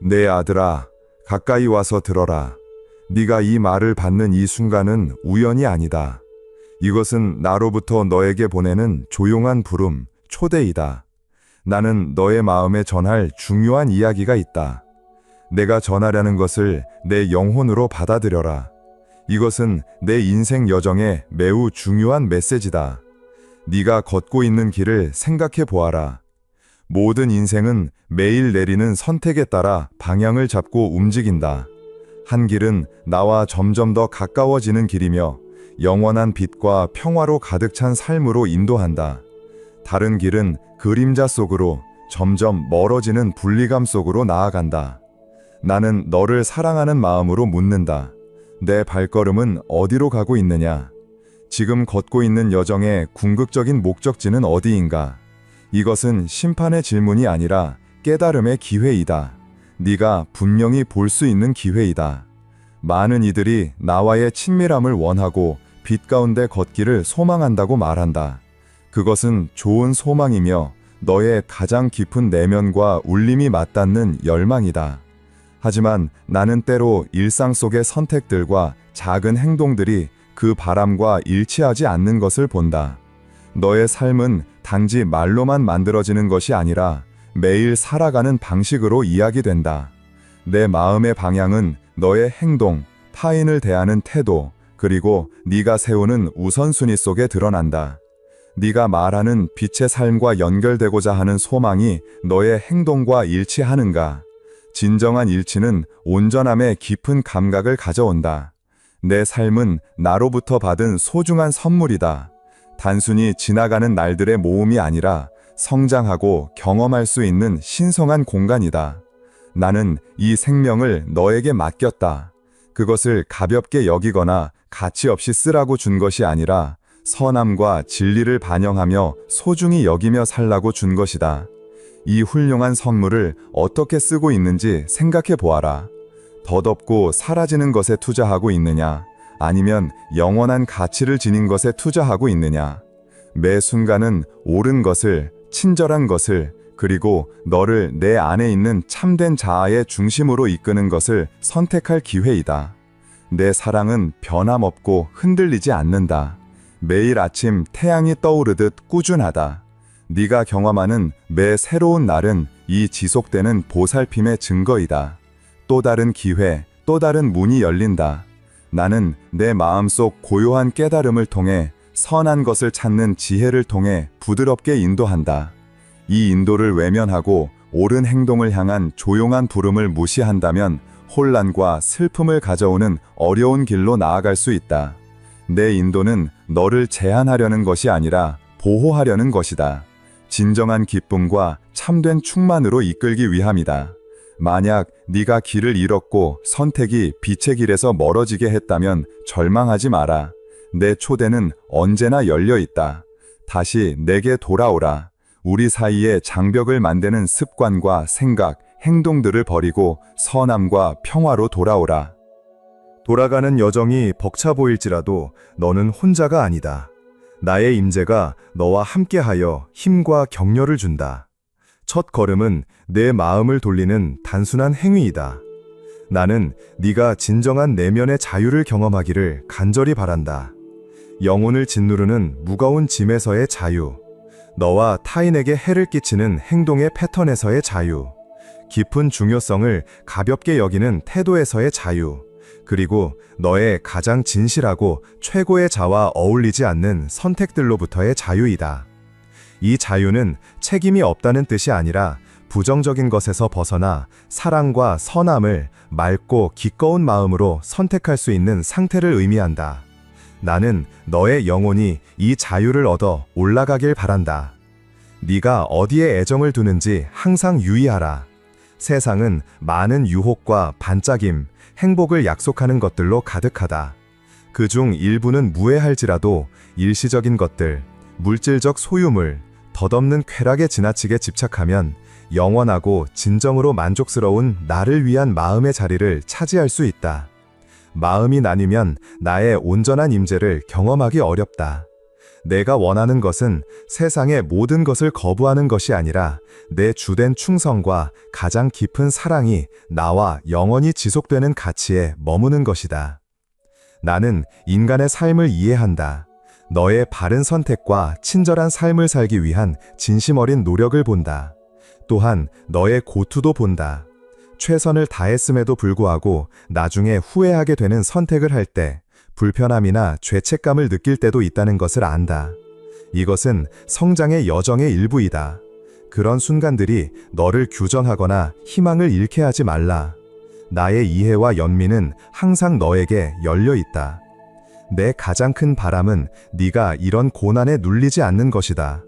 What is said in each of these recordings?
내 아들아, 가까이 와서 들어라. 네가 이 말을 받는 이 순간은 우연이 아니다. 이것은 나로부터 너에게 보내는 조용한 부름, 초대이다. 나는 너의 마음에 전할 중요한 이야기가 있다. 내가 전하려는 것을 내 영혼으로 받아들여라. 이것은 내 인생 여정에 매우 중요한 메시지다. 네가 걷고 있는 길을 생각해 보아라. 모든 인생은 매일 내리는 선택에 따라 방향을 잡고 움직인다. 한 길은 나와 점점 더 가까워지는 길이며 영원한 빛과 평화로 가득 찬 삶으로 인도한다. 다른 길은 그림자 속으로 점점 멀어지는 분리감 속으로 나아간다. 나는 너를 사랑하는 마음으로 묻는다. 내 발걸음은 어디로 가고 있느냐? 지금 걷고 있는 여정의 궁극적인 목적지는 어디인가? 이것은 심판의 질문이 아니라 깨달음의 기회이다. 네가 분명히 볼 수 있는 기회이다. 많은 이들이 나와의 친밀함을 원하고 빛 가운데 걷기를 소망한다고 말한다. 그것은 좋은 소망이며 너의 가장 깊은 내면과 울림이 맞닿는 열망이다. 하지만 나는 때로 일상 속의 선택들과 작은 행동들이 그 바람과 일치하지 않는 것을 본다. 너의 삶은 단지 말로만 만들어지는 것이 아니라 매일 살아가는 방식으로 이야기된다. 내 마음의 방향은 너의 행동, 타인을 대하는 태도, 그리고 네가 세우는 우선순위 속에 드러난다. 네가 말하는 빛의 삶과 연결되고자 하는 소망이 너의 행동과 일치하는가? 진정한 일치는 온전함의 깊은 감각을 가져온다. 내 삶은 나로부터 받은 소중한 선물이다. 단순히 지나가는 날들의 모음이 아니라 성장하고 경험할 수 있는 신성한 공간이다. 나는 이 생명을 너에게 맡겼다. 그것을 가볍게 여기거나 가치 없이 쓰라고 준 것이 아니라 선함과 진리를 반영하며 소중히 여기며 살라고 준 것이다. 이 훌륭한 선물을 어떻게 쓰고 있는지 생각해 보아라. 덧없고 사라지는 것에 투자하고 있느냐? 아니면 영원한 가치를 지닌 것에 투자하고 있느냐? 매 순간은 옳은 것을, 친절한 것을, 그리고 너를 내 안에 있는 참된 자아의 중심으로 이끄는 것을 선택할 기회이다. 내 사랑은 변함없고 흔들리지 않는다. 매일 아침 태양이 떠오르듯 꾸준하다. 네가 경험하는 매 새로운 날은 이 지속되는 보살핌의 증거이다. 또 다른 기회, 또 다른 문이 열린다. 나는 내 마음속 고요한 깨달음을 통해 선한 것을 찾는 지혜를 통해 부드럽게 인도한다. 이 인도를 외면하고 옳은 행동을 향한 조용한 부름을 무시한다면 혼란과 슬픔을 가져오는 어려운 길로 나아갈 수 있다. 내 인도는 너를 제한하려는 것이 아니라 보호하려는 것이다. 진정한 기쁨과 참된 충만으로 이끌기 위함이다. 만약 네가 길을 잃었고 선택이 빛의 길에서 멀어지게 했다면 절망하지 마라. 내 초대는 언제나 열려 있다. 다시 내게 돌아오라. 우리 사이에 장벽을 만드는 습관과 생각, 행동들을 버리고 선함과 평화로 돌아오라. 돌아가는 여정이 벅차 보일지라도 너는 혼자가 아니다. 나의 임재가 너와 함께하여 힘과 격려를 준다. 첫 걸음은 내 마음을 돌리는 단순한 행위이다. 나는 네가 진정한 내면의 자유를 경험하기를 간절히 바란다. 영혼을 짓누르는 무거운 짐에서의 자유, 너와 타인에게 해를 끼치는 행동의 패턴에서의 자유, 깊은 중요성을 가볍게 여기는 태도에서의 자유, 그리고 너의 가장 진실하고 최고의 자와 어울리지 않는 선택들로부터의 자유이다. 이 자유는 책임이 없다는 뜻이 아니라 부정적인 것에서 벗어나 사랑과 선함을 맑고 기꺼운 마음으로 선택할 수 있는 상태를 의미한다. 나는 너의 영혼이 이 자유를 얻어 올라가길 바란다. 네가 어디에 애정을 두는지 항상 유의하라. 세상은 많은 유혹과 반짝임, 행복을 약속하는 것들로 가득하다. 그중 일부는 무해할지라도 일시적인 것들, 물질적 소유물, 덧없는 쾌락에 지나치게 집착하면 영원하고 진정으로 만족스러운 나를 위한 마음의 자리를 차지할 수 있다. 마음이 나뉘면 나의 온전한 임재를 경험하기 어렵다. 내가 원하는 것은 세상의 모든 것을 거부하는 것이 아니라 내 주된 충성과 가장 깊은 사랑이 나와 영원히 지속되는 가치에 머무는 것이다. 나는 인간의 삶을 이해한다. 너의 바른 선택과 친절한 삶을 살기 위한 진심 어린 노력을 본다. 또한 너의 고투도 본다. 최선을 다했음에도 불구하고 나중에 후회하게 되는 선택을 할 때 불편함이나 죄책감을 느낄 때도 있다는 것을 안다. 이것은 성장의 여정의 일부이다. 그런 순간들이 너를 규정하거나 희망을 잃게 하지 말라. 나의 이해와 연민은 항상 너에게 열려 있다. 내 가장 큰 바람은 네가 이런 고난에 눌리지 않는 것이다.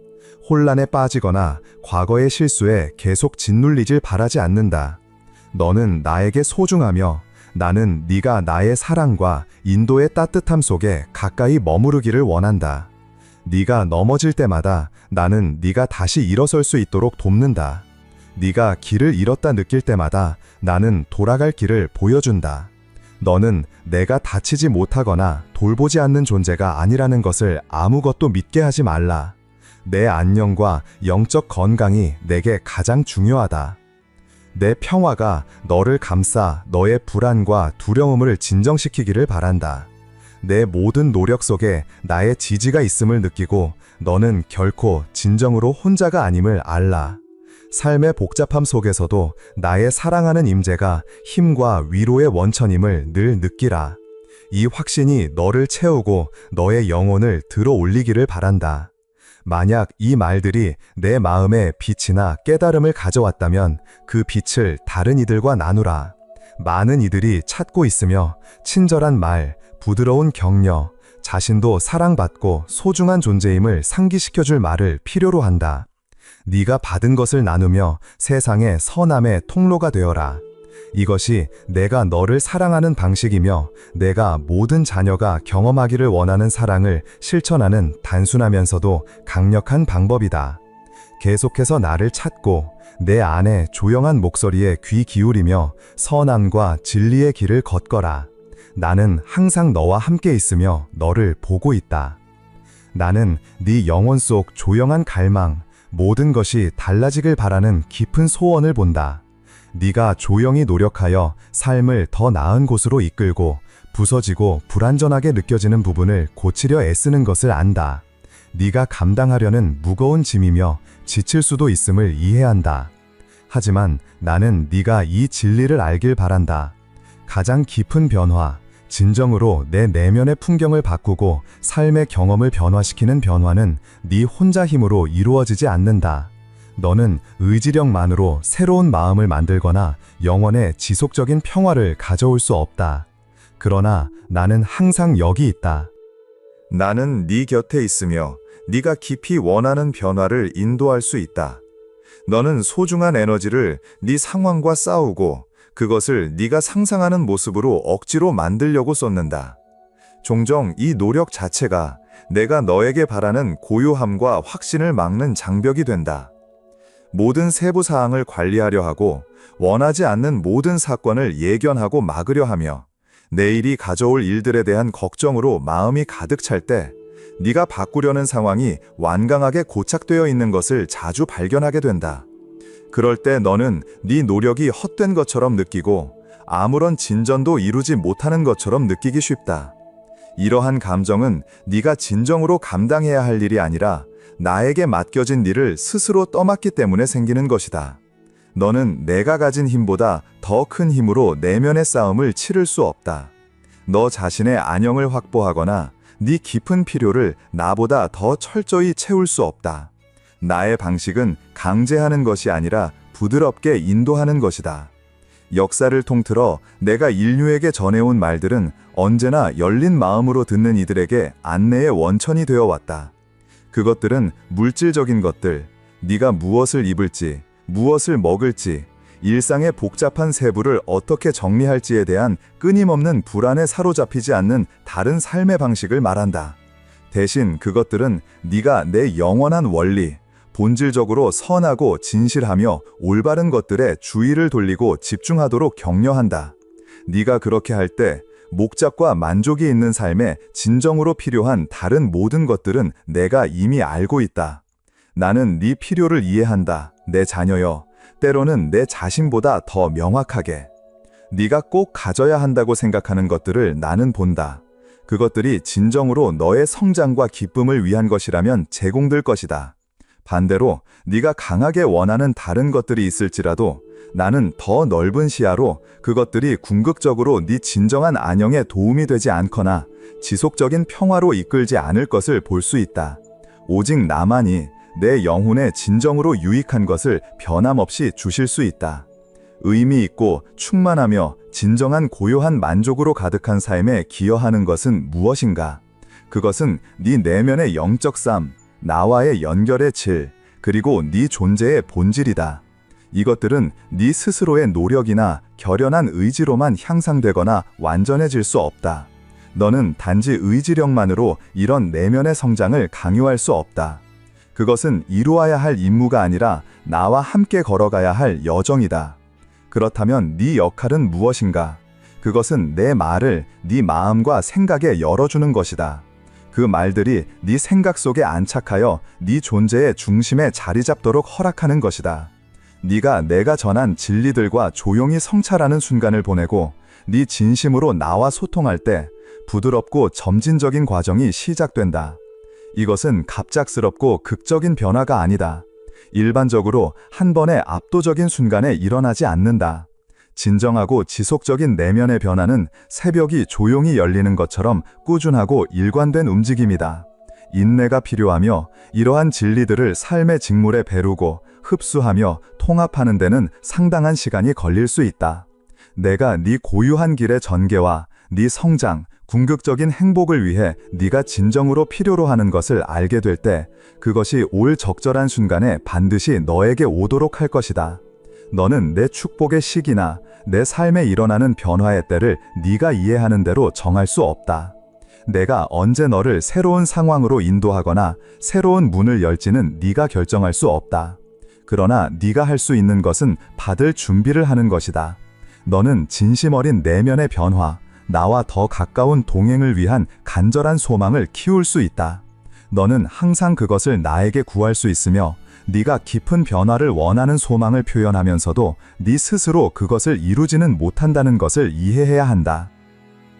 혼란에 빠지거나 과거의 실수에 계속 짓눌리질 바라지 않는다. 너는 나에게 소중하며 나는 네가 나의 사랑과 인도의 따뜻함 속에 가까이 머무르기를 원한다. 네가 넘어질 때마다 나는 네가 다시 일어설 수 있도록 돕는다. 네가 길을 잃었다 느낄 때마다 나는 돌아갈 길을 보여준다. 너는 내가 다치지 못하거나 돌보지 않는 존재가 아니라는 것을 아무것도 믿게 하지 말라. 내 안녕과 영적 건강이 내게 가장 중요하다. 내 평화가 너를 감싸 너의 불안과 두려움을 진정시키기를 바란다. 내 모든 노력 속에 나의 지지가 있음을 느끼고 너는 결코 진정으로 혼자가 아님을 알라. 삶의 복잡함 속에서도 나의 사랑하는 임재가 힘과 위로의 원천임을 늘 느끼라. 이 확신이 너를 채우고 너의 영혼을 들어 올리기를 바란다. 만약 이 말들이 내 마음에 빛이나 깨달음을 가져왔다면 그 빛을 다른 이들과 나누라. 많은 이들이 찾고 있으며 친절한 말, 부드러운 격려, 자신도 사랑받고 소중한 존재임을 상기시켜줄 말을 필요로 한다. 네가 받은 것을 나누며 세상의 선함의 통로가 되어라. 이것이 내가 너를 사랑하는 방식이며 내가 모든 자녀가 경험하기를 원하는 사랑을 실천하는 단순하면서도 강력한 방법이다. 계속해서 나를 찾고 내 안에 조용한 목소리에 귀 기울이며 선함과 진리의 길을 걷거라. 나는 항상 너와 함께 있으며 너를 보고 있다. 나는 네 영혼 속 조용한 갈망, 모든 것이 달라지길 바라는 깊은 소원을 본다. 네가 조용히 노력하여 삶을 더 나은 곳으로 이끌고 부서지고 불완전하게 느껴지는 부분을 고치려 애쓰는 것을 안다. 네가 감당하려는 무거운 짐이며 지칠 수도 있음을 이해한다. 하지만 나는 네가 이 진리를 알길 바란다. 가장 깊은 변화, 진정으로 내 내면의 풍경을 바꾸고 삶의 경험을 변화시키는 변화는 네 혼자 힘으로 이루어지지 않는다. 너는 의지력만으로 새로운 마음을 만들거나 영혼의 지속적인 평화를 가져올 수 없다. 그러나 나는 항상 여기 있다. 나는 네 곁에 있으며 네가 깊이 원하는 변화를 인도할 수 있다. 너는 소중한 에너지를 네 상황과 싸우고 그것을 네가 상상하는 모습으로 억지로 만들려고 쏟는다. 종종 이 노력 자체가 내가 너에게 바라는 고요함과 확신을 막는 장벽이 된다. 모든 세부 사항을 관리하려 하고 원하지 않는 모든 사건을 예견하고 막으려 하며 내일이 가져올 일들에 대한 걱정으로 마음이 가득 찰 때 네가 바꾸려는 상황이 완강하게 고착되어 있는 것을 자주 발견하게 된다. 그럴 때 너는 네 노력이 헛된 것처럼 느끼고 아무런 진전도 이루지 못하는 것처럼 느끼기 쉽다. 이러한 감정은 네가 진정으로 감당해야 할 일이 아니라 나에게 맡겨진 일을 스스로 떠맡기 때문에 생기는 것이다. 너는 내가 가진 힘보다 더 큰 힘으로 내면의 싸움을 치를 수 없다. 너 자신의 안녕을 확보하거나 네 깊은 필요를 나보다 더 철저히 채울 수 없다. 나의 방식은 강제하는 것이 아니라 부드럽게 인도하는 것이다. 역사를 통틀어 내가 인류에게 전해온 말들은 언제나 열린 마음으로 듣는 이들에게 안내의 원천이 되어 왔다. 그것들은 물질적인 것들, 네가 무엇을 입을지, 무엇을 먹을지, 일상의 복잡한 세부를 어떻게 정리할지에 대한 끊임없는 불안에 사로잡히지 않는 다른 삶의 방식을 말한다. 대신 그것들은 네가 내 영원한 원리, 본질적으로 선하고 진실하며 올바른 것들에 주의를 돌리고 집중하도록 격려한다. 네가 그렇게 할 때 목적과 만족이 있는 삶에 진정으로 필요한 다른 모든 것들은 내가 이미 알고 있다. 나는 네 필요를 이해한다. 내 자녀여, 때로는 내 자신보다 더 명확하게. 네가 꼭 가져야 한다고 생각하는 것들을 나는 본다. 그것들이 진정으로 너의 성장과 기쁨을 위한 것이라면 제공될 것이다. 반대로 네가 강하게 원하는 다른 것들이 있을지라도 나는 더 넓은 시야로 그것들이 궁극적으로 네 진정한 안녕에 도움이 되지 않거나 지속적인 평화로 이끌지 않을 것을 볼 수 있다. 오직 나만이 내 영혼에 진정으로 유익한 것을 변함없이 주실 수 있다. 의미 있고 충만하며 진정한 고요한 만족으로 가득한 삶에 기여하는 것은 무엇인가? 그것은 네 내면의 영적 삶, 나와의 연결의 질, 그리고 네 존재의 본질이다. 이것들은 네 스스로의 노력이나 결연한 의지로만 향상되거나 완전해질 수 없다. 너는 단지 의지력만으로 이런 내면의 성장을 강요할 수 없다. 그것은 이루어야 할 임무가 아니라 나와 함께 걸어가야 할 여정이다. 그렇다면 네 역할은 무엇인가? 그것은 내 말을 네 마음과 생각에 열어주는 것이다. 그 말들이 네 생각 속에 안착하여 네 존재의 중심에 자리 잡도록 허락하는 것이다. 네가 내가 전한 진리들과 조용히 성찰하는 순간을 보내고 네 진심으로 나와 소통할 때 부드럽고 점진적인 과정이 시작된다. 이것은 갑작스럽고 극적인 변화가 아니다. 일반적으로 한 번의 압도적인 순간에 일어나지 않는다. 진정하고 지속적인 내면의 변화는 새벽이 조용히 열리는 것처럼 꾸준하고 일관된 움직임이다. 인내가 필요하며 이러한 진리들을 삶의 직물에 배루고 흡수하며 통합하는 데는 상당한 시간이 걸릴 수 있다. 내가 네 고유한 길의 전개와 네 성장, 궁극적인 행복을 위해 네가 진정으로 필요로 하는 것을 알게 될 때 그것이 올 적절한 순간에 반드시 너에게 오도록 할 것이다. 너는 내 축복의 시기나 내 삶에 일어나는 변화의 때를 네가 이해하는 대로 정할 수 없다. 내가 언제 너를 새로운 상황으로 인도하거나 새로운 문을 열지는 네가 결정할 수 없다. 그러나 네가 할 수 있는 것은 받을 준비를 하는 것이다. 너는 진심 어린 내면의 변화, 나와 더 가까운 동행을 위한 간절한 소망을 키울 수 있다. 너는 항상 그것을 나에게 구할 수 있으며 네가 깊은 변화를 원하는 소망을 표현하면서도 네 스스로 그것을 이루지는 못한다는 것을 이해해야 한다.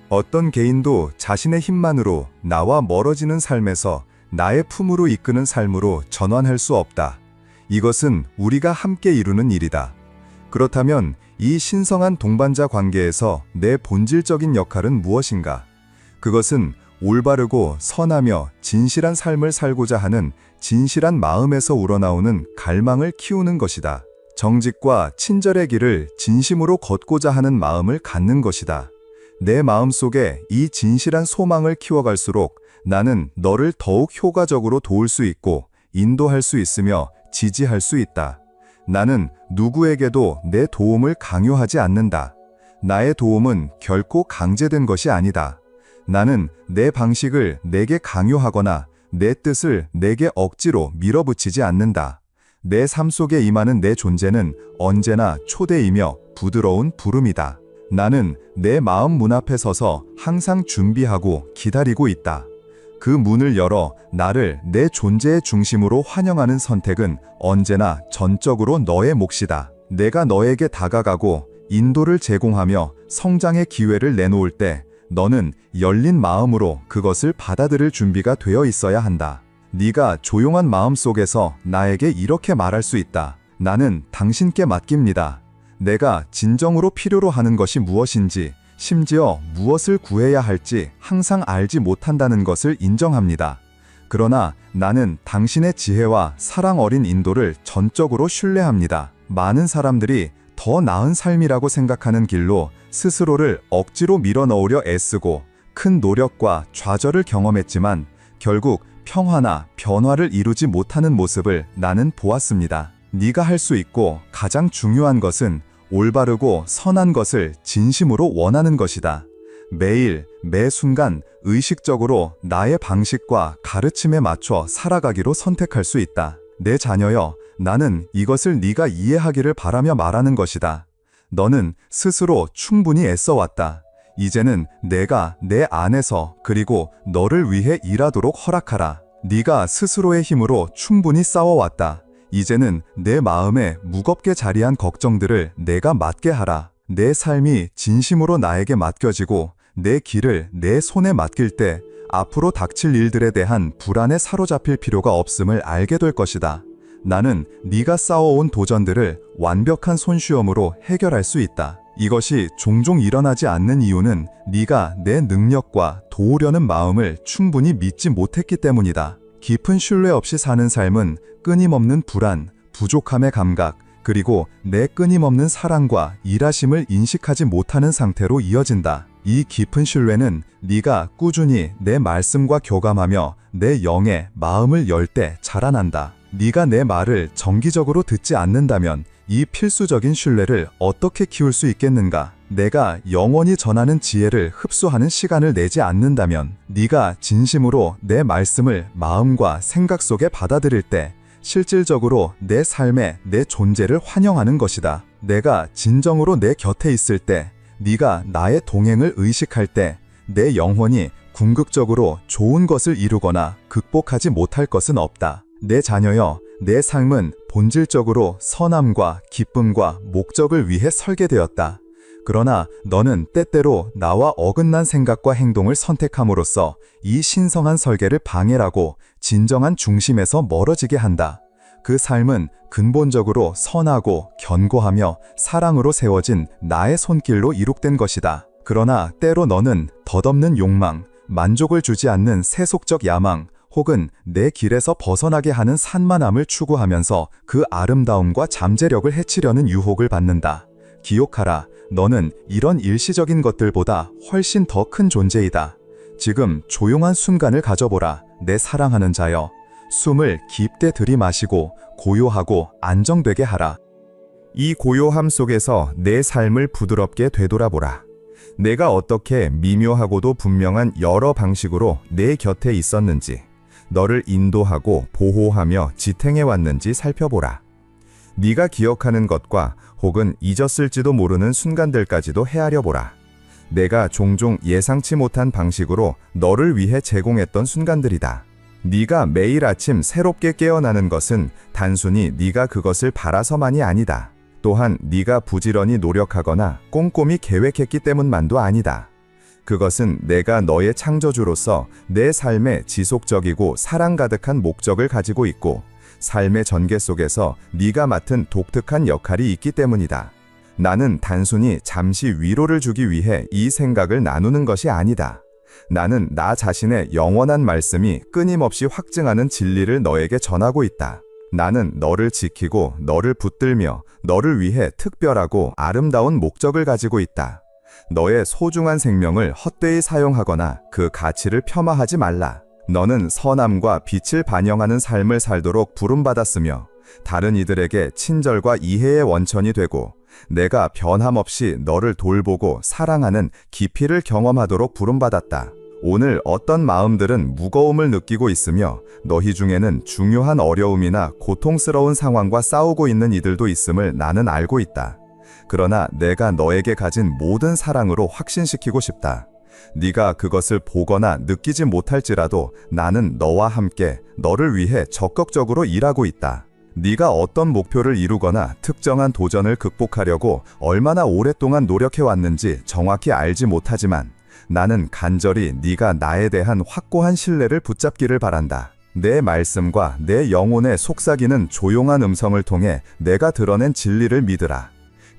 어떤 개인도 자신의 힘만으로 나와 멀어지는 삶에서 나의 품으로 이끄는 삶으로 전환할 수 없다. 이것은 우리가 함께 이루는 일이다. 그렇다면 이 신성한 동반자 관계에서 내 본질적인 역할은 무엇인가? 그것은 올바르고 선하며 진실한 삶을 살고자 하는 진실한 마음에서 우러나오는 갈망을 키우는 것이다. 정직과 친절의 길을 진심으로 걷고자 하는 마음을 갖는 것이다. 내 마음속에 이 진실한 소망을 키워갈수록 나는 너를 더욱 효과적으로 도울 수 있고 인도할 수 있으며 지지할 수 있다. 나는 누구에게도 내 도움을 강요하지 않는다. 나의 도움은 결코 강제된 것이 아니다. 나는 내 방식을 내게 강요하거나 내 뜻을 내게 억지로 밀어붙이지 않는다. 내 삶 속에 임하는 내 존재는 언제나 초대이며 부드러운 부름이다. 나는 내 마음 문 앞에 서서 항상 준비하고 기다리고 있다. 그 문을 열어 나를 내 존재의 중심으로 환영하는 선택은 언제나 전적으로 너의 몫이다. 내가 너에게 다가가고 인도를 제공하며 성장의 기회를 내놓을 때 너는 열린 마음으로 그것을 받아들일 준비가 되어 있어야 한다. 네가 조용한 마음 속에서 나에게 이렇게 말할 수 있다. 나는 당신께 맡깁니다. 내가 진정으로 필요로 하는 것이 무엇인지, 심지어 무엇을 구해야 할지 항상 알지 못한다는 것을 인정합니다. 그러나 나는 당신의 지혜와 사랑 어린 인도를 전적으로 신뢰합니다. 많은 사람들이 더 나은 삶이라고 생각하는 길로 스스로를 억지로 밀어넣으려 애쓰고 큰 노력과 좌절을 경험했지만 결국 평화나 변화를 이루지 못하는 모습을 나는 보았습니다. 네가 할 수 있고 가장 중요한 것은 올바르고 선한 것을 진심으로 원하는 것이다. 매일, 매 순간 의식적으로 나의 방식과 가르침에 맞춰 살아가기로 선택할 수 있다. 내 자녀여, 나는 이것을 네가 이해하기를 바라며 말하는 것이다. 너는 스스로 충분히 애써왔다. 이제는 내가 내 안에서 그리고 너를 위해 일하도록 허락하라. 네가 스스로의 힘으로 충분히 싸워왔다. 이제는 내 마음에 무겁게 자리한 걱정들을 내가 맡게 하라. 내 삶이 진심으로 나에게 맡겨지고 내 길을 내 손에 맡길 때 앞으로 닥칠 일들에 대한 불안에 사로잡힐 필요가 없음을 알게 될 것이다. 나는 네가 쌓아온 도전들을 완벽한 손쉬움으로 해결할 수 있다. 이것이 종종 일어나지 않는 이유는 네가 내 능력과 도우려는 마음을 충분히 믿지 못했기 때문이다. 깊은 신뢰 없이 사는 삶은 끊임없는 불안, 부족함의 감각, 그리고 내 끊임없는 사랑과 일하심을 인식하지 못하는 상태로 이어진다. 이 깊은 신뢰는 네가 꾸준히 내 말씀과 교감하며 내 영에 마음을 열 때 자라난다. 네가 내 말을 정기적으로 듣지 않는다면 이 필수적인 신뢰를 어떻게 키울 수 있겠는가? 내가 영원히 전하는 지혜를 흡수하는 시간을 내지 않는다면 네가 진심으로 내 말씀을 마음과 생각 속에 받아들일 때 실질적으로 내 삶에 내 존재를 환영하는 것이다. 내가 진정으로 내 곁에 있을 때, 네가 나의 동행을 의식할 때 내 영혼이 궁극적으로 좋은 것을 이루거나 극복하지 못할 것은 없다. 내 자녀여, 내 삶은 본질적으로 선함과 기쁨과 목적을 위해 설계되었다. 그러나 너는 때때로 나와 어긋난 생각과 행동을 선택함으로써 이 신성한 설계를 방해하고 진정한 중심에서 멀어지게 한다. 그 삶은 근본적으로 선하고 견고하며 사랑으로 세워진 나의 손길로 이룩된 것이다. 그러나 때로 너는 덧없는 욕망, 만족을 주지 않는 세속적 야망, 혹은 내 길에서 벗어나게 하는 산만함을 추구하면서 그 아름다움과 잠재력을 해치려는 유혹을 받는다. 기억하라, 너는 이런 일시적인 것들보다 훨씬 더 큰 존재이다. 지금 조용한 순간을 가져보라, 내 사랑하는 자여. 숨을 깊게 들이마시고 고요하고 안정되게 하라. 이 고요함 속에서 내 삶을 부드럽게 되돌아보라. 내가 어떻게 미묘하고도 분명한 여러 방식으로 내 곁에 있었는지, 너를 인도하고 보호하며 지탱해왔는지 살펴보라. 네가 기억하는 것과 혹은 잊었을지도 모르는 순간들까지도 헤아려 보라. 내가 종종 예상치 못한 방식으로 너를 위해 제공했던 순간들이다. 네가 매일 아침 새롭게 깨어나는 것은 단순히 네가 그것을 바라서만이 아니다. 또한 네가 부지런히 노력하거나 꼼꼼히 계획했기 때문만도 아니다. 그것은 내가 너의 창조주로서 내 삶에 지속적이고 사랑 가득한 목적을 가지고 있고 삶의 전개 속에서 네가 맡은 독특한 역할이 있기 때문이다. 나는 단순히 잠시 위로를 주기 위해 이 생각을 나누는 것이 아니다. 나는 나 자신의 영원한 말씀이 끊임없이 확증하는 진리를 너에게 전하고 있다. 나는 너를 지키고 너를 붙들며 너를 위해 특별하고 아름다운 목적을 가지고 있다. 너의 소중한 생명을 헛되이 사용하거나 그 가치를 폄하하지 말라. 너는 선함과 빛을 반영하는 삶을 살도록 부름받았으며 다른 이들에게 친절과 이해의 원천이 되고 내가 변함없이 너를 돌보고 사랑하는 깊이를 경험하도록 부름받았다. 오늘 어떤 마음들은 무거움을 느끼고 있으며 너희 중에는 중요한 어려움이나 고통스러운 상황과 싸우고 있는 이들도 있음을 나는 알고 있다. 그러나 내가 너에게 가진 모든 사랑으로 확신시키고 싶다. 네가 그것을 보거나 느끼지 못할지라도 나는 너와 함께 너를 위해 적극적으로 일하고 있다. 네가 어떤 목표를 이루거나 특정한 도전을 극복하려고 얼마나 오랫동안 노력해왔는지 정확히 알지 못하지만 나는 간절히 네가 나에 대한 확고한 신뢰를 붙잡기를 바란다. 내 말씀과 내 영혼의 속삭이는 조용한 음성을 통해 내가 드러낸 진리를 믿으라.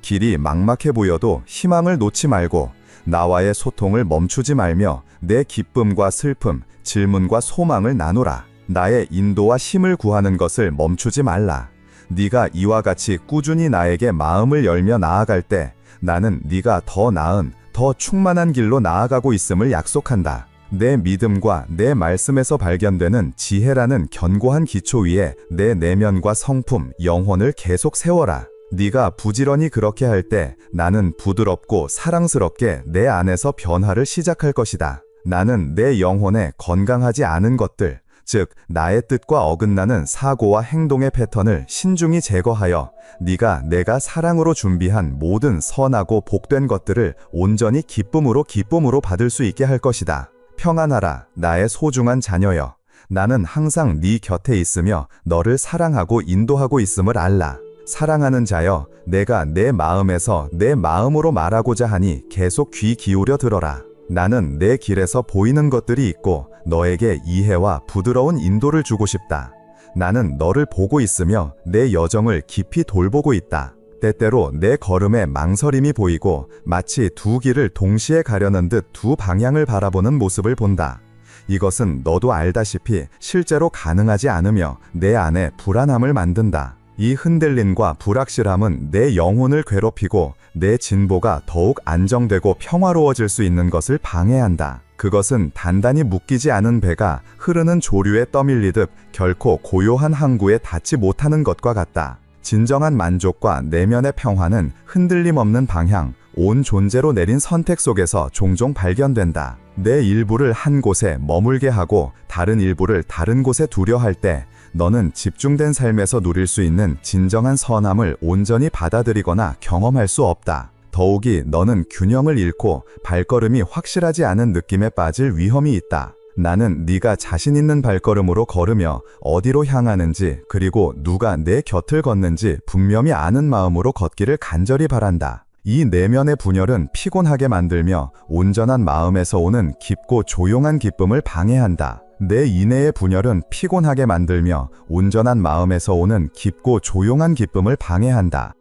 길이 막막해 보여도 희망을 놓지 말고 나와의 소통을 멈추지 말며 내 기쁨과 슬픔, 질문과 소망을 나누라. 나의 인도와 힘을 구하는 것을 멈추지 말라. 네가 이와 같이 꾸준히 나에게 마음을 열며 나아갈 때 나는 네가 더 나은, 더 충만한 길로 나아가고 있음을 약속한다. 내 믿음과 내 말씀에서 발견되는 지혜라는 견고한 기초 위에 내 내면과 성품, 영혼을 계속 세워라. 네가 부지런히 그렇게 할 때 나는 부드럽고 사랑스럽게 내 안에서 변화를 시작할 것이다. 나는 내 영혼에 건강하지 않은 것들, 즉 나의 뜻과 어긋나는 사고와 행동의 패턴을 신중히 제거하여 네가 내가 사랑으로 준비한 모든 선하고 복된 것들을 온전히 기쁨으로 받을 수 있게 할 것이다. 평안하라, 나의 소중한 자녀여. 나는 항상 네 곁에 있으며 너를 사랑하고 인도하고 있음을 알라. 사랑하는 자여, 내가 내 마음에서 내 마음으로 말하고자 하니 계속 귀 기울여 들어라. 나는 내 길에서 보이는 것들이 있고 너에게 이해와 부드러운 인도를 주고 싶다. 나는 너를 보고 있으며 내 여정을 깊이 돌보고 있다. 때때로 내 걸음에 망설임이 보이고 마치 두 길을 동시에 가려는 듯 두 방향을 바라보는 모습을 본다. 이것은 너도 알다시피 실제로 가능하지 않으며 내 안에 불안함을 만든다. 이 흔들림과 불확실함은 내 영혼을 괴롭히고 내 진보가 더욱 안정되고 평화로워질 수 있는 것을 방해한다. 그것은 단단히 묶이지 않은 배가 흐르는 조류에 떠밀리듯 결코 고요한 항구에 닿지 못하는 것과 같다. 진정한 만족과 내면의 평화는 흔들림 없는 방향, 온 존재로 내린 선택 속에서 종종 발견된다. 내 일부를 한 곳에 머물게 하고 다른 일부를 다른 곳에 두려 할 때 너는 집중된 삶에서 누릴 수 있는 진정한 선함을 온전히 받아들이거나 경험할 수 없다. 더욱이 너는 균형을 잃고 발걸음이 확실하지 않은 느낌에 빠질 위험이 있다. 나는 네가 자신 있는 발걸음으로 걸으며 어디로 향하는지 그리고 누가 내 곁을 걷는지 분명히 아는 마음으로 걷기를 간절히 바란다. 이 내면의 분열은 피곤하게 만들며 온전한 마음에서 오는 깊고 조용한 기쁨을 방해한다. 내 인내의 분열은 피곤하게 만들며 온전한 마음에서 오는 깊고 조용한 기쁨을 방해한다.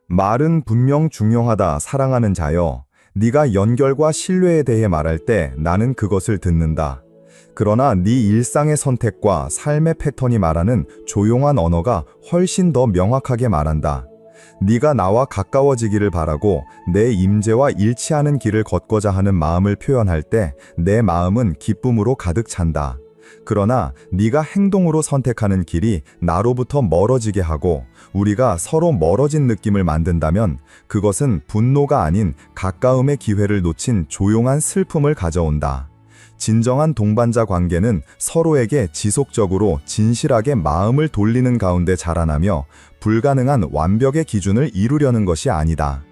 말은 분명 중요하다, 사랑하는 자여. 네가 연결과 신뢰에 대해 말할 때 나는 그것을 듣는다. 그러나 네 일상의 선택과 삶의 패턴이 말하는 조용한 언어가 훨씬 더 명확하게 말한다. 네가 나와 가까워지기를 바라고 내 임재와 일치하는 길을 걷고자 하는 마음을 표현할 때 내 마음은 기쁨으로 가득 찬다. 그러나 네가 행동으로 선택하는 길이 나로부터 멀어지게 하고 우리가 서로 멀어진 느낌을 만든다면 그것은 분노가 아닌 가까움의 기회를 놓친 조용한 슬픔을 가져온다. 진정한 동반자 관계는 서로에게 지속적으로 진실하게 마음을 돌리는 가운데 자라나며 불가능한 완벽의 기준을 이루려는 것이 아니다.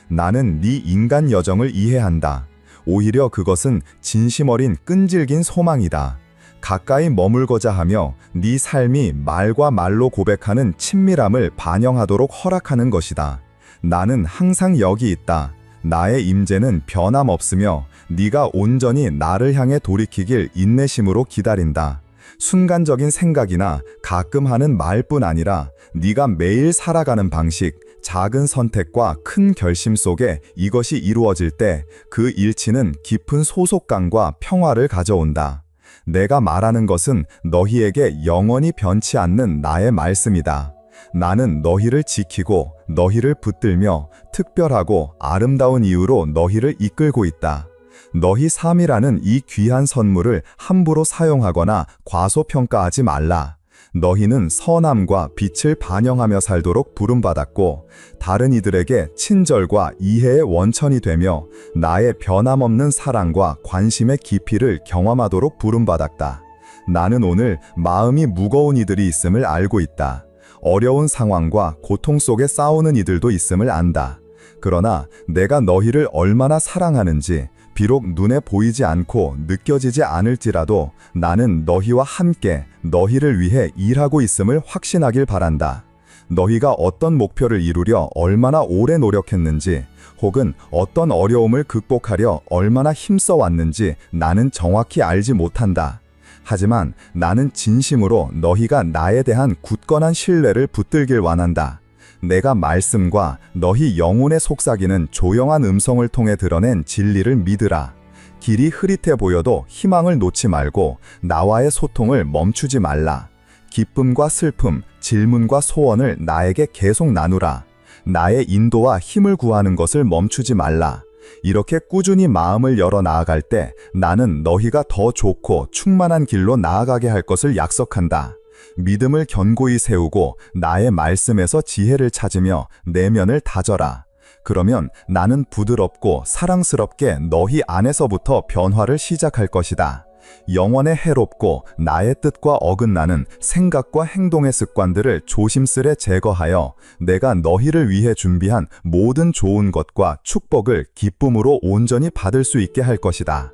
나는 네 인간 여정을 이해한다. 오히려 그것은 진심 어린 끈질긴 소망이다. 가까이 머물고자 하며 네 삶이 말과 말로 고백하는 친밀함을 반영하도록 허락하는 것이다. 나는 항상 여기 있다. 나의 임재는 변함없으며 네가 온전히 나를 향해 돌이키길 인내심으로 기다린다. 순간적인 생각이나 가끔 하는 말뿐 아니라 네가 매일 살아가는 방식, 작은 선택과 큰 결심 속에 이것이 이루어질 때 그 일치는 깊은 소속감과 평화를 가져온다. 내가 말하는 것은 너희에게 영원히 변치 않는 나의 말씀이다. 나는 너희를 지키고 너희를 붙들며 특별하고 아름다운 이유로 너희를 이끌고 있다. 너희 삶이라는 이 귀한 선물을 함부로 사용하거나 과소평가하지 말라. 너희는 선함과 빛을 반영하며 살도록 부름받았고 다른 이들에게 친절과 이해의 원천이 되며 나의 변함없는 사랑과 관심의 깊이를 경험하도록 부름받았다. 나는 오늘 마음이 무거운 이들이 있음을 알고 있다. 어려운 상황과 고통 속에 싸우는 이들도 있음을 안다. 그러나 내가 너희를 얼마나 사랑하는지 비록 눈에 보이지 않고 느껴지지 않을지라도 나는 너희와 함께 너희를 위해 일하고 있음을 확신하길 바란다. 너희가 어떤 목표를 이루려 얼마나 오래 노력했는지 혹은 어떤 어려움을 극복하려 얼마나 힘써 왔는지 나는 정확히 알지 못한다. 하지만 나는 진심으로 너희가 나에 대한 굳건한 신뢰를 붙들길 원한다. 내가 말씀과 너희 영혼의 속삭이는 조용한 음성을 통해 드러낸 진리를 믿으라. 길이 흐릿해 보여도 희망을 놓지 말고 나와의 소통을 멈추지 말라. 기쁨과 슬픔, 질문과 소원을 나에게 계속 나누라. 나의 인도와 힘을 구하는 것을 멈추지 말라. 이렇게 꾸준히 마음을 열어 나아갈 때 나는 너희가 더 좋고 충만한 길로 나아가게 할 것을 약속한다. 믿음을 견고히 세우고 나의 말씀에서 지혜를 찾으며 내면을 다져라. 그러면 나는 부드럽고 사랑스럽게 너희 안에서부터 변화를 시작할 것이다. 영원에 해롭고 나의 뜻과 어긋나는 생각과 행동의 습관들을 조심스레 제거하여 내가 너희를 위해 준비한 모든 좋은 것과 축복을 기쁨으로 온전히 받을 수 있게 할 것이다.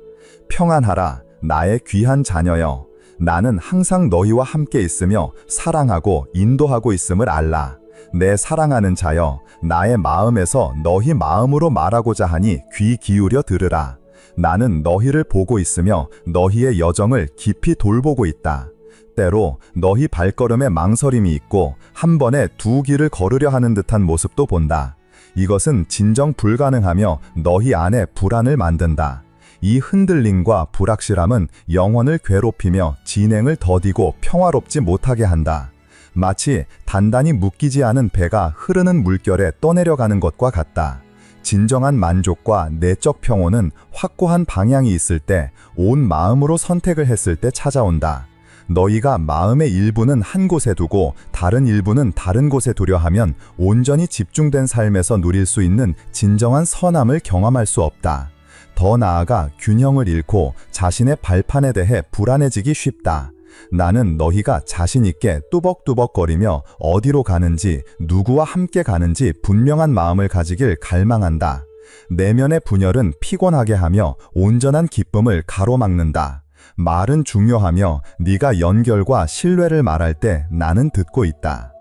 평안하라, 나의 귀한 자녀여. 나는 항상 너희와 함께 있으며 사랑하고 인도하고 있음을 알라. 내 사랑하는 자여, 나의 마음에서 너희 마음으로 말하고자 하니 귀 기울여 들으라. 나는 너희를 보고 있으며 너희의 여정을 깊이 돌보고 있다. 때로 너희 발걸음에 망설임이 있고 한 번에 두 길을 걸으려 하는 듯한 모습도 본다. 이것은 진정 불가능하며 너희 안에 불안을 만든다. 이 흔들림과 불확실함은 영혼을 괴롭히며 진행을 더디고 평화롭지 못하게 한다. 마치 단단히 묶이지 않은 배가 흐르는 물결에 떠내려가는 것과 같다. 진정한 만족과 내적 평온은 확고한 방향이 있을 때, 온 마음으로 선택을 했을 때 찾아온다. 너희가 마음의 일부는 한 곳에 두고 다른 일부는 다른 곳에 두려 하면 온전히 집중된 삶에서 누릴 수 있는 진정한 선함을 경험할 수 없다. 더 나아가 균형을 잃고 자신의 발판에 대해 불안해지기 쉽다. 나는 너희가 자신 있게 뚜벅뚜벅거리며 어디로 가는지, 누구와 함께 가는지 분명한 마음을 가지길 갈망한다. 내면의 분열은 피곤하게 하며 온전한 기쁨을 가로막는다. 말은 중요하며 네가 연결과 신뢰를 말할 때 나는 듣고 있다.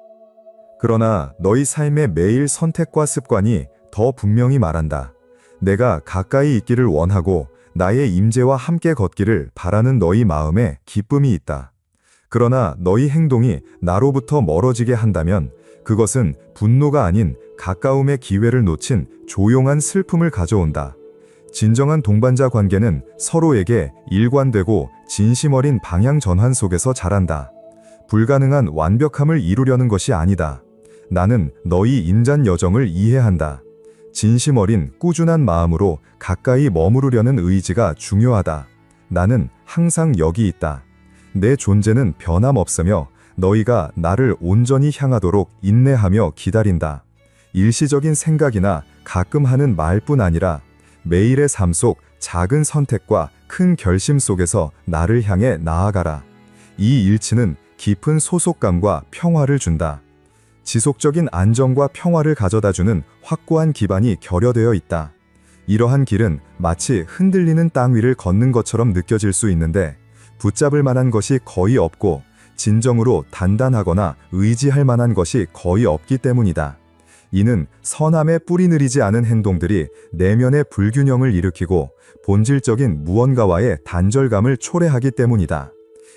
그러나 너희 삶의 매일 선택과 습관이 더 분명히 말한다. 내가 가까이 있기를 원하고 나의 임재와 함께 걷기를 바라는 너희 마음에 기쁨이 있다. 그러나 너희 행동이 나로부터 멀어지게 한다면 그것은 분노가 아닌 가까움의 기회를 놓친 조용한 슬픔을 가져온다. 진정한 동반자 관계는 서로에게 일관되고 진심 어린 방향 전환 속에서 자란다. 불가능한 완벽함을 이루려는 것이 아니다. 나는 너희 인간 여정을 이해한다. 진심 어린 꾸준한 마음으로 가까이 머무르려는 의지가 중요하다. 나는 항상 여기 있다. 내 존재는 변함없으며 너희가 나를 온전히 향하도록 인내하며 기다린다. 일시적인 생각이나 가끔 하는 말뿐 아니라 매일의 삶 속 작은 선택과 큰 결심 속에서 나를 향해 나아가라. 이 일치는 깊은 소속감과 평화를 준다. 지속적인 안정과 평화를 가져다주는 확고한 기반이 결여되어 있다. 이러한 길은 마치 흔들리는 땅 위를 걷는 것처럼 느껴질 수 있는데 붙잡을 만한 것이 거의 없고 진정으로 단단하거나 의지할 만한 것이 거의 없기 때문이다. 이는 선함에 뿌리 내리지 않은 행동들이 내면의 불균형을 일으키고 본질적인 무언가와의 단절감을 초래하기 때문이다.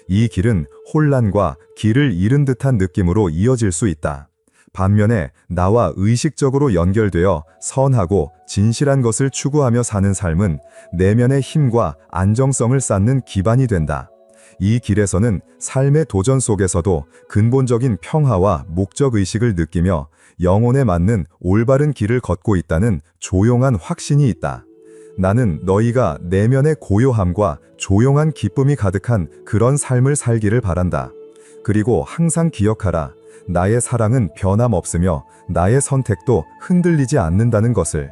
이 길은 혼란과 길을 잃은 듯한 느낌으로 이어질 수 있다. 반면에 나와 의식적으로 연결되어 선하고 진실한 것을 추구하며 사는 삶은 내면의 힘과 안정성을 쌓는 기반이 된다. 이 길에서는 삶의 도전 속에서도 근본적인 평화와 목적의식을 느끼며 영혼에 맞는 올바른 길을 걷고 있다는 조용한 확신이 있다. 나는 너희가 내면의 고요함과 조용한 기쁨이 가득한 그런 삶을 살기를 바란다. 그리고 항상 기억하라. 나의 사랑은 변함없으며 나의 선택도 흔들리지 않는다는 것을.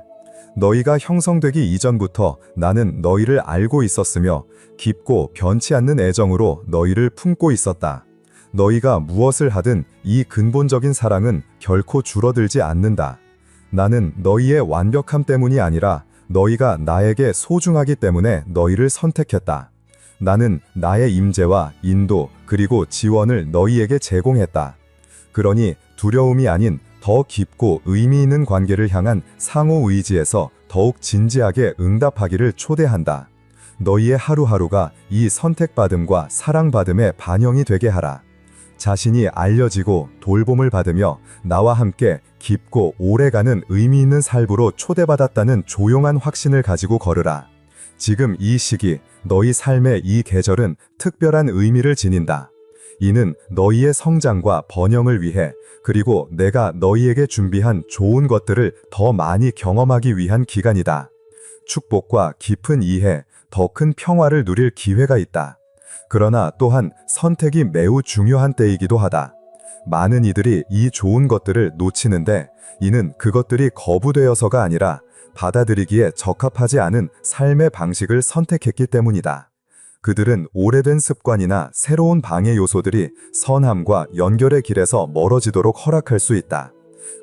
너희가 형성되기 이전부터 나는 너희를 알고 있었으며 깊고 변치 않는 애정으로 너희를 품고 있었다. 너희가 무엇을 하든 이 근본적인 사랑은 결코 줄어들지 않는다. 나는 너희의 완벽함 때문이 아니라 너희가 나에게 소중하기 때문에 너희를 선택했다. 나는 나의 임재와 인도 그리고 지원을 너희에게 제공했다. 그러니 두려움이 아닌 더 깊고 의미 있는 관계를 향한 상호 의지에서 더욱 진지하게 응답하기를 초대한다. 너희의 하루하루가 이 선택받음과 사랑받음의 반영이 되게 하라. 자신이 알려지고 돌봄을 받으며 나와 함께 깊고 오래가는 의미 있는 삶으로 초대받았다는 조용한 확신을 가지고 걸으라. 지금 이 시기, 너희 삶의 이 계절은 특별한 의미를 지닌다. 이는 너희의 성장과 번영을 위해 그리고 내가 너희에게 준비한 좋은 것들을 더 많이 경험하기 위한 기간이다. 축복과 깊은 이해, 더 큰 평화를 누릴 기회가 있다. 그러나 또한 선택이 매우 중요한 때이기도 하다. 많은 이들이 이 좋은 것들을 놓치는데 이는 그것들이 거부되어서가 아니라 받아들이기에 적합하지 않은 삶의 방식을 선택했기 때문이다. 그들은 오래된 습관이나 새로운 방해 요소들이 선함과 연결의 길에서 멀어지도록 허락할 수 있다.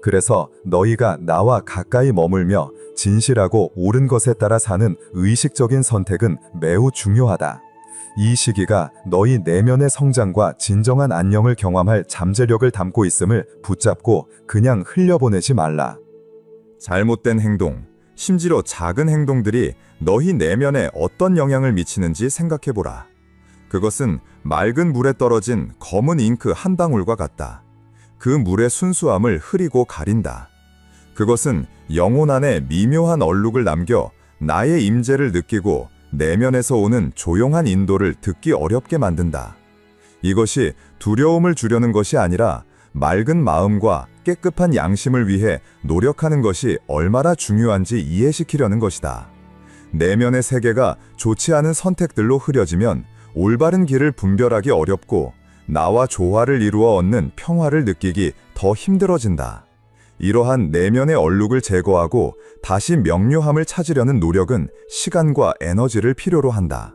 그래서 너희가 나와 가까이 머물며 진실하고 옳은 것에 따라 사는 의식적인 선택은 매우 중요하다. 이 시기가 너희 내면의 성장과 진정한 안녕을 경험할 잠재력을 담고 있음을 붙잡고 그냥 흘려보내지 말라. 잘못된 행동, 심지어 작은 행동들이 너희 내면에 어떤 영향을 미치는지 생각해보라. 그것은 맑은 물에 떨어진 검은 잉크 한 방울과 같다. 그 물의 순수함을 흐리고 가린다. 그것은 영혼 안에 미묘한 얼룩을 남겨 나의 임재를 느끼고 내면에서 오는 조용한 인도를 듣기 어렵게 만든다. 이것이 두려움을 주려는 것이 아니라 맑은 마음과 깨끗한 양심을 위해 노력하는 것이 얼마나 중요한지 이해시키려는 것이다. 내면의 세계가 좋지 않은 선택들로 흐려지면 올바른 길을 분별하기 어렵고 나와 조화를 이루어 얻는 평화를 느끼기 더 힘들어진다. 이러한 내면의 얼룩을 제거하고 다시 명료함을 찾으려는 노력은 시간과 에너지를 필요로 한다.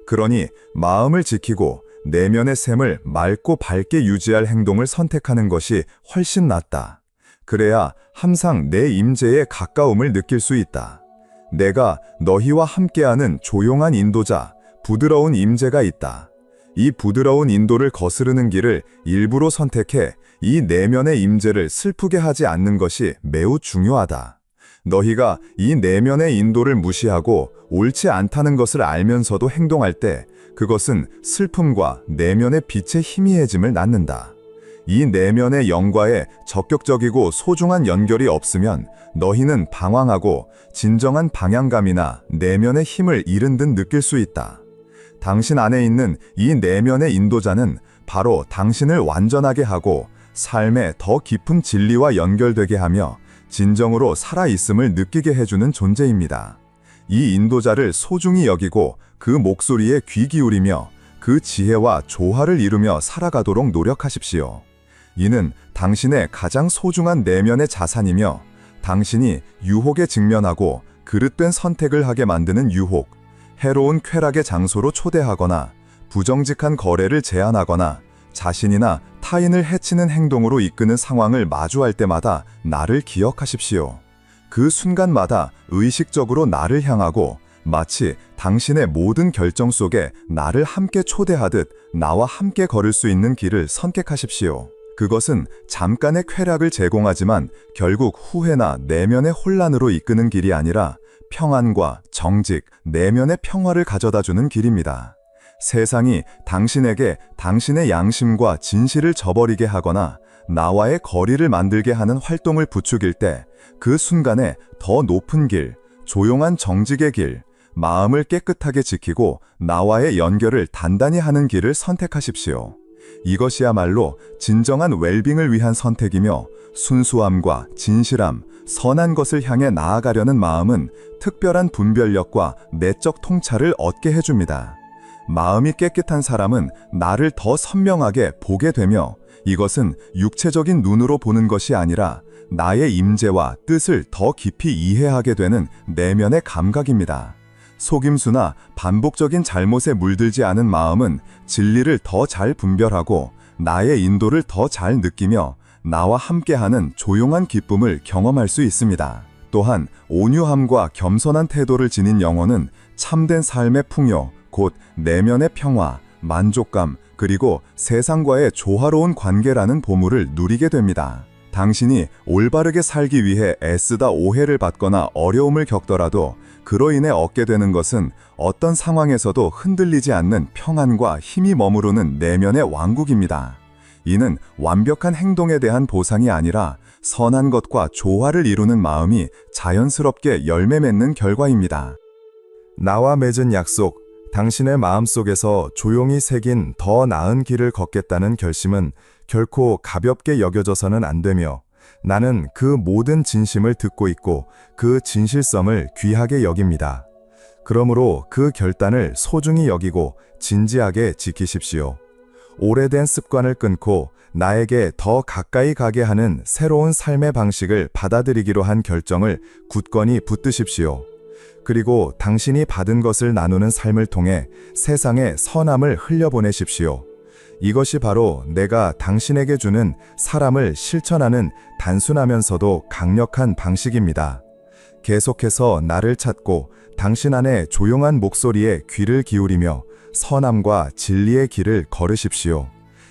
그러니 마음을 지키고 내면의 샘을 맑고 밝게 유지할 행동을 선택하는 것이 훨씬 낫다. 그래야 항상 내 임재에 가까움을 느낄 수 있다. 내가 너희와 함께하는 조용한 인도자, 부드러운 임재가 있다. 이 부드러운 인도를 거스르는 길을 일부러 선택해 이 내면의 임재를 슬프게 하지 않는 것이 매우 중요하다. 너희가 이 내면의 인도를 무시하고 옳지 않다는 것을 알면서도 행동할 때 그것은 슬픔과 내면의 빛의 희미해짐을 낳는다. 이 내면의 영과의 적극적이고 소중한 연결이 없으면 너희는 방황하고 진정한 방향감이나 내면의 힘을 잃은 듯 느낄 수 있다. 당신 안에 있는 이 내면의 인도자는 바로 당신을 완전하게 하고 삶의 더 깊은 진리와 연결되게 하며 진정으로 살아있음을 느끼게 해주는 존재입니다. 이 인도자를 소중히 여기고 그 목소리에 귀 기울이며 그 지혜와 조화를 이루며 살아가도록 노력하십시오. 이는 당신의 가장 소중한 내면의 자산이며 당신이 유혹에 직면하고 그릇된 선택을 하게 만드는 유혹, 해로운 쾌락의 장소로 초대하거나 부정직한 거래를 제안하거나 자신이나 타인을 해치는 행동으로 이끄는 상황을 마주할 때마다 나를 기억하십시오. 그 순간마다 의식적으로 나를 향하고 마치 당신의 모든 결정 속에 나를 함께 초대하듯 나와 함께 걸을 수 있는 길을 선택하십시오. 그것은 잠깐의 쾌락을 제공하지만 결국 후회나 내면의 혼란으로 이끄는 길이 아니라 평안과 정직, 내면의 평화를 가져다주는 길입니다. 세상이 당신에게 당신의 양심과 진실을 저버리게 하거나 나와의 거리를 만들게 하는 활동을 부추길 때 그 순간에 더 높은 길, 조용한 정직의 길, 마음을 깨끗하게 지키고 나와의 연결을 단단히 하는 길을 선택하십시오. 이것이야말로 진정한 웰빙을 위한 선택이며 순수함과 진실함, 선한 것을 향해 나아가려는 마음은 특별한 분별력과 내적 통찰을 얻게 해줍니다. 마음이 깨끗한 사람은 나를 더 선명하게 보게 되며 이것은 육체적인 눈으로 보는 것이 아니라 나의 임재와 뜻을 더 깊이 이해하게 되는 내면의 감각입니다. 속임수나 반복적인 잘못에 물들지 않은 마음은 진리를 더 잘 분별하고 나의 인도를 더 잘 느끼며 나와 함께하는 조용한 기쁨을 경험할 수 있습니다. 또한 온유함과 겸손한 태도를 지닌 영혼은 참된 삶의 풍요, 곧 내면의 평화, 만족감, 그리고 세상과의 조화로운 관계라는 보물을 누리게 됩니다. 당신이 올바르게 살기 위해 애쓰다 오해를 받거나 어려움을 겪더라도 그로 인해 얻게 되는 것은 어떤 상황에서도 흔들리지 않는 평안과 힘이 머무르는 내면의 왕국입니다. 이는 완벽한 행동에 대한 보상이 아니라 선한 것과 조화를 이루는 마음이 자연스럽게 열매 맺는 결과입니다. 나와 맺은 약속, 당신의 마음속에서 조용히 새긴 더 나은 길을 걷겠다는 결심은 결코 가볍게 여겨져서는 안 되며 나는 그 모든 진심을 듣고 있고 그 진실성을 귀하게 여깁니다. 그러므로 그 결단을 소중히 여기고 진지하게 지키십시오. 오래된 습관을 끊고 나에게 더 가까이 가게 하는 새로운 삶의 방식을 받아들이기로 한 결정을 굳건히 붙드십시오. 그리고 당신이 받은 것을 나누는 삶을 통해 세상에 선함을 흘려보내십시오. 이것이 바로 내가 당신에게 주는 사람을 실천하는 단순하면서도 강력한 방식입니다. 계속해서 나를 찾고 당신 안에 조용한 목소리에 귀를 기울이며 선함과 진리의 길을 걸으십시오.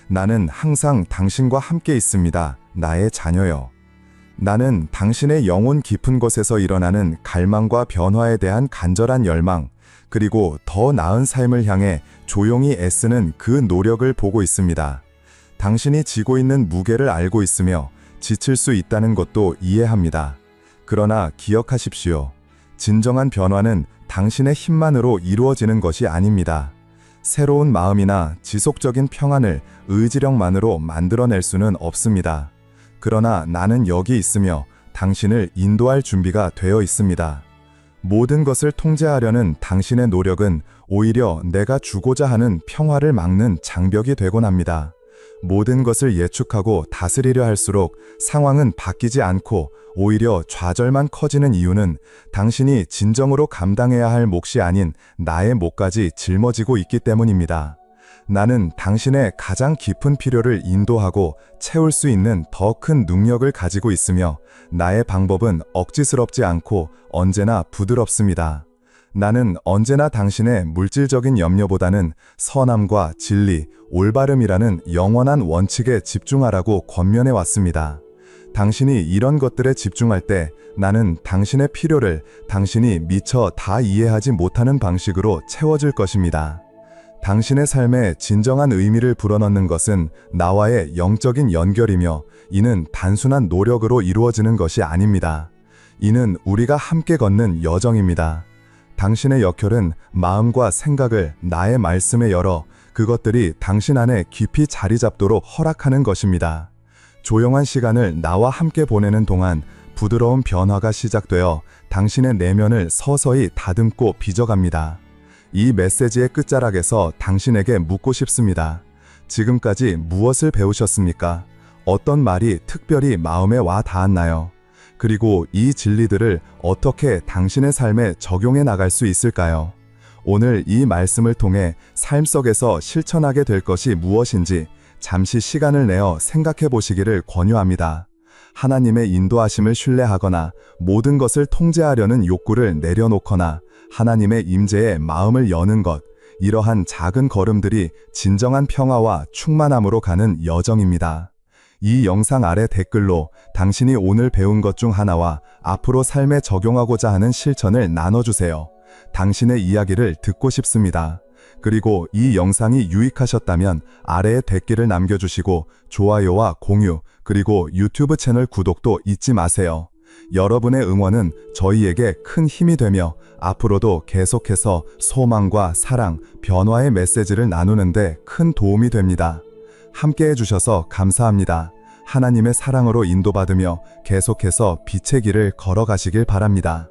나는 항상 당신과 함께 있습니다. 나의 자녀여. 나는 당신의 영혼 깊은 곳에서 일어나는 갈망과 변화에 대한 간절한 열망, 그리고 더 나은 삶을 향해 조용히 애쓰는 그 노력을 보고 있습니다. 당신이 지고 있는 무게를 알고 있으며 지칠 수 있다는 것도 이해합니다. 그러나 기억하십시오. 진정한 변화는 당신의 힘만으로 이루어지는 것이 아닙니다. 새로운 마음이나 지속적인 평안을 의지력만으로 만들어낼 수는 없습니다. 그러나 나는 여기 있으며 당신을 인도할 준비가 되어 있습니다. 모든 것을 통제하려는 당신의 노력은 오히려 내가 주고자 하는 평화를 막는 장벽이 되곤 합니다. 모든 것을 예측하고 다스리려 할수록 상황은 바뀌지 않고 오히려 좌절만 커지는 이유는 당신이 진정으로 감당해야 할 몫이 아닌 나의 몫까지 짊어지고 있기 때문입니다. 나는 당신의 가장 깊은 필요를 인도하고 채울 수 있는 더 큰 능력을 가지고 있으며 나의 방법은 억지스럽지 않고 언제나 부드럽습니다. 나는 언제나 당신의 물질적인 염려보다는 선함과 진리, 올바름이라는 영원한 원칙에 집중하라고 권면해 왔습니다. 당신이 이런 것들에 집중할 때 나는 당신의 필요를 당신이 미처 다 이해하지 못하는 방식으로 채워줄 것입니다. 당신의 삶에 진정한 의미를 불어넣는 것은 나와의 영적인 연결이며 이는 단순한 노력으로 이루어지는 것이 아닙니다. 이는 우리가 함께 걷는 여정입니다. 당신의 역혈은 마음과 생각을 나의 말씀에 열어 그것들이 당신 안에 깊이 자리 잡도록 허락하는 것입니다. 조용한 시간을 나와 함께 보내는 동안 부드러운 변화가 시작되어 당신의 내면을 서서히 다듬고 빚어갑니다. 이 메시지의 끝자락에서 당신에게 묻고 싶습니다. 지금까지 무엇을 배우셨습니까? 어떤 말이 특별히 마음에 와 닿았나요? 그리고 이 진리들을 어떻게 당신의 삶에 적용해 나갈 수 있을까요? 오늘 이 말씀을 통해 삶 속에서 실천하게 될 것이 무엇인지 잠시 시간을 내어 생각해 보시기를 권유합니다. 하나님의 인도하심을 신뢰하거나 모든 것을 통제하려는 욕구를 내려놓거나 하나님의 임재에 마음을 여는 것, 이러한 작은 걸음들이 진정한 평화와 충만함으로 가는 여정입니다. 이 영상 아래 댓글로 당신이 오늘 배운 것 중 하나와 앞으로 삶에 적용하고자 하는 실천을 나눠주세요. 당신의 이야기를 듣고 싶습니다. 그리고 이 영상이 유익하셨다면 아래에 댓글을 남겨주시고 좋아요와 공유, 그리고 유튜브 채널 구독도 잊지 마세요. 여러분의 응원은 저희에게 큰 힘이 되며 앞으로도 계속해서 소망과 사랑, 변화의 메시지를 나누는데 큰 도움이 됩니다. 함께 해주셔서 감사합니다. 하나님의 사랑으로 인도받으며 계속해서 빛의 길을 걸어가시길 바랍니다.